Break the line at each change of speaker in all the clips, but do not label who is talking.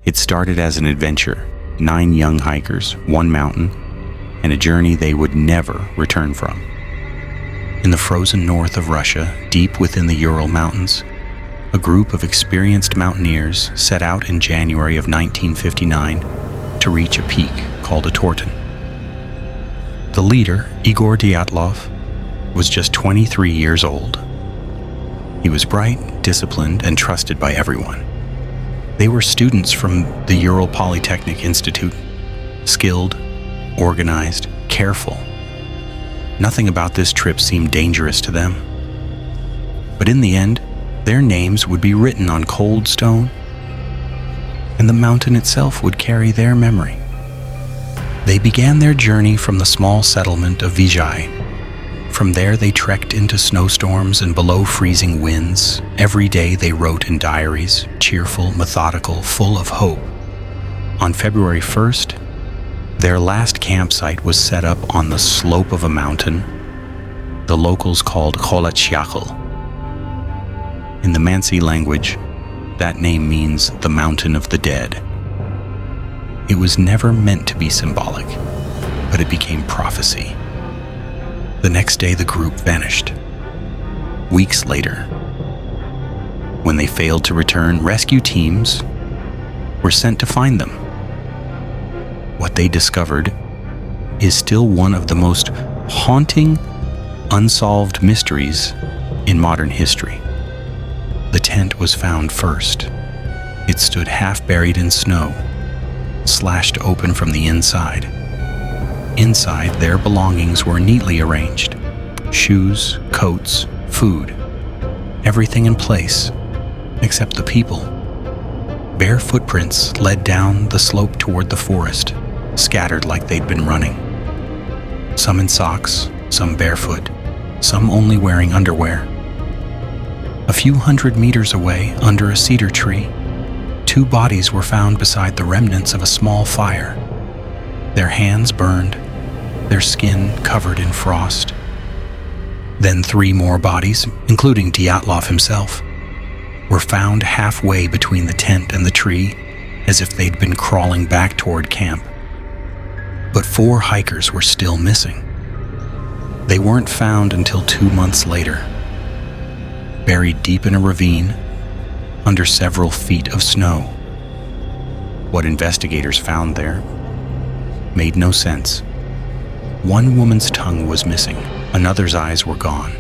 It started as an adventure, 9 young hikers, 1 mountain, and a journey they would never return from. In the frozen north of Russia, deep within the Ural Mountains, a group of experienced mountaineers set out in January of 1959 to reach a peak called a Torten. The leader, Igor Dyatlov, was just 23 years old. He was bright, disciplined, and trusted by everyone. They were students from the Ural Polytechnic Institute, skilled, organized, careful. Nothing about this trip seemed dangerous to them. But in the end, their names would be written on cold stone, and the mountain itself would carry their memory. They began their journey from the small settlement of Vizhai. From there they trekked into snowstorms and below freezing winds. Every day they wrote in diaries, cheerful, methodical, full of hope. On February 1st, their last campsite was set up on the slope of a mountain the locals called Kholat Syakhl. In the Mansi language, that name means the mountain of the dead. It was never meant to be symbolic, but it became prophecy. The next day, the group vanished. Weeks later, when they failed to return, rescue teams were sent to find them. What they discovered is still one of the most haunting, unsolved mysteries in modern history. The tent was found first. It stood half buried in snow, slashed open from the inside. Inside, their belongings were neatly arranged. Shoes, coats, food, everything in place, except the people. Bare footprints led down the slope toward the forest, scattered like they'd been running. Some in socks, some barefoot, some only wearing underwear. A few hundred meters away, under a cedar tree, 2 bodies were found beside the remnants of a small fire. Their hands burned, their skin covered in frost. Then 3 more bodies, including Dyatlov himself, were found halfway between the tent and the tree, as if they'd been crawling back toward camp. But 4 hikers were still missing. They weren't found until 2 months later, buried deep in a ravine, under several feet of snow. What investigators found there made no sense. One woman's tongue was missing, another's eyes were gone.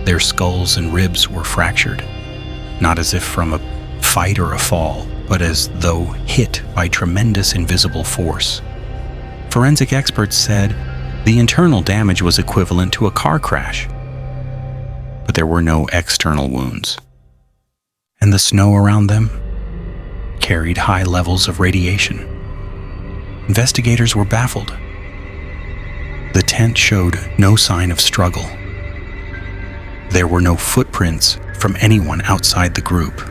Their skulls and ribs were fractured, not as if from a fight or a fall, but as though hit by tremendous invisible force. Forensic experts said the internal damage was equivalent to a car crash, but there were no external wounds. And the snow around them carried high levels of radiation. Investigators were baffled. The tent showed no sign of struggle. There were no footprints from anyone outside the group.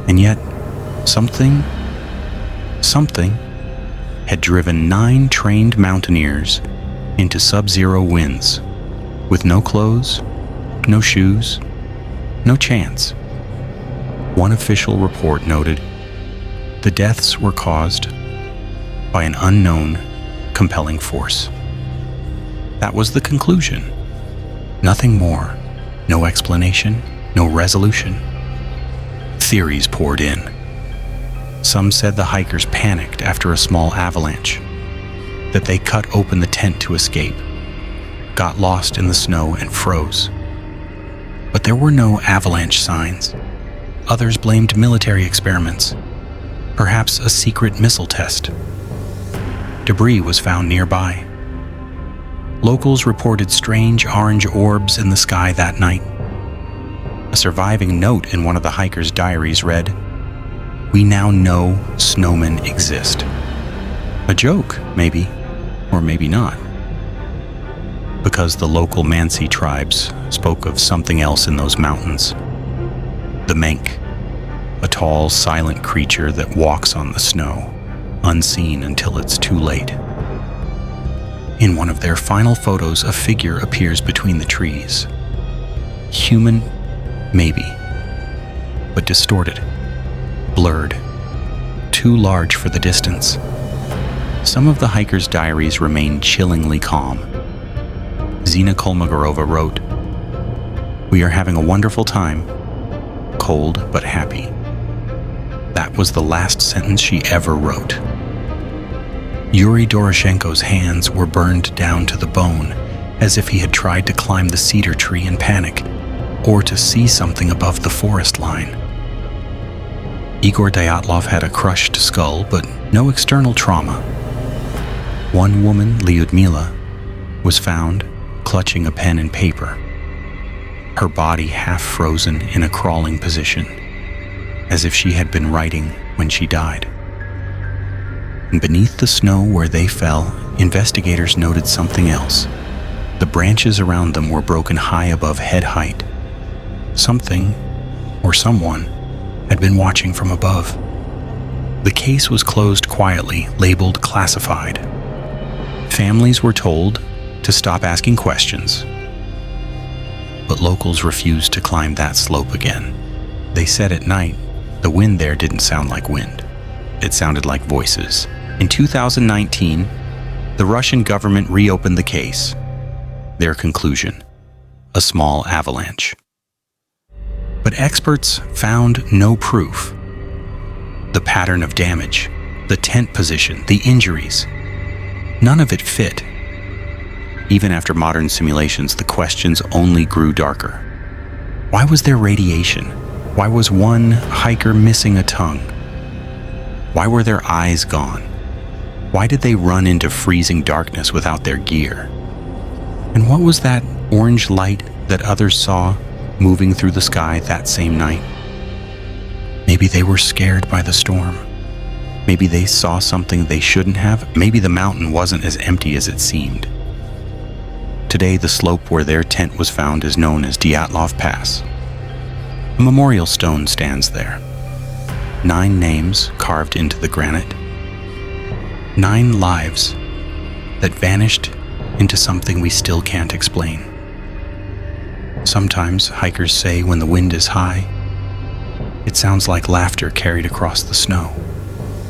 And yet, something had driven 9 trained mountaineers into sub-zero winds, with no clothes, no shoes, no chance. One official report noted the deaths were caused by an unknown, compelling force. That was the conclusion. Nothing more. No explanation, no resolution. Theories poured in. Some said the hikers panicked after a small avalanche, that they cut open the tent to escape, got lost in the snow and froze. But there were no avalanche signs. Others blamed military experiments, perhaps a secret missile test. Debris was found nearby. Locals reported strange orange orbs in the sky that night. A surviving note in one of the hikers' diaries read, "We now know snowmen exist." A joke, maybe, or maybe not. Because the local Mansi tribes spoke of something else in those mountains. The Menk, a tall, silent creature that walks on the snow, unseen until it's too late. In one of their final photos, a figure appears between the trees. Human, maybe, but distorted, blurred, too large for the distance. Some of the hikers' diaries remain chillingly calm. Zina Kolmogorova wrote, "We are having a wonderful time, cold but happy." That was the last sentence she ever wrote. Yuri Doroshenko's hands were burned down to the bone, as if he had tried to climb the cedar tree in panic, or to see something above the forest line. Igor Dyatlov had a crushed skull, but no external trauma. One woman, Lyudmila, was found clutching a pen and paper, her body half frozen in a crawling position, as if she had been writing when she died. And beneath the snow where they fell, investigators noted something else. The branches around them were broken high above head height. Something, or someone, had been watching from above. The case was closed quietly, labeled classified. Families were told to stop asking questions, but locals refused to climb that slope again. They said at night, the wind there didn't sound like wind. It sounded like voices. In 2019, the Russian government reopened the case. Their conclusion: a small avalanche. But experts found no proof. The pattern of damage, the tent position, the injuries, none of it fit. Even after modern simulations, the questions only grew darker. Why was there radiation? Why was one hiker missing a tongue? Why were their eyes gone? Why did they run into freezing darkness without their gear? And what was that orange light that others saw moving through the sky that same night? Maybe they were scared by the storm. Maybe they saw something they shouldn't have. Maybe the mountain wasn't as empty as it seemed. Today, the slope where their tent was found is known as DYATLOV Pass. A memorial stone stands there. 9 names carved into the granite. 9 lives that vanished into something we still can't explain. Sometimes hikers say when the wind is high, it sounds like laughter carried across the snow.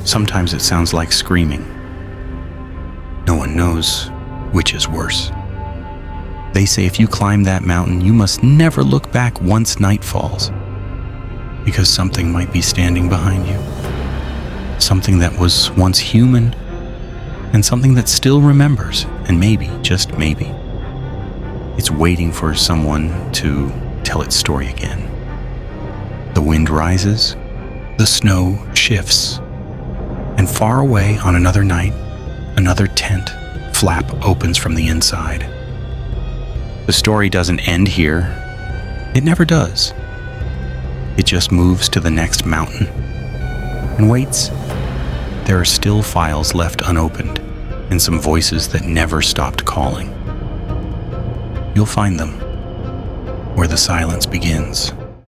Sometimes it sounds like screaming. No one knows which is worse. They say if you climb that mountain, you must never look back once night falls, because something might be standing behind you. Something that was once human, and something that still remembers, and maybe, just maybe, it's waiting for someone to tell its story again. The wind rises, the snow shifts, and far away on another night, another tent flap opens from the inside. The story doesn't end here. It never does. It just moves to the next mountain and waits. There are still files left unopened and some voices that never stopped calling. You'll find them where the silence begins.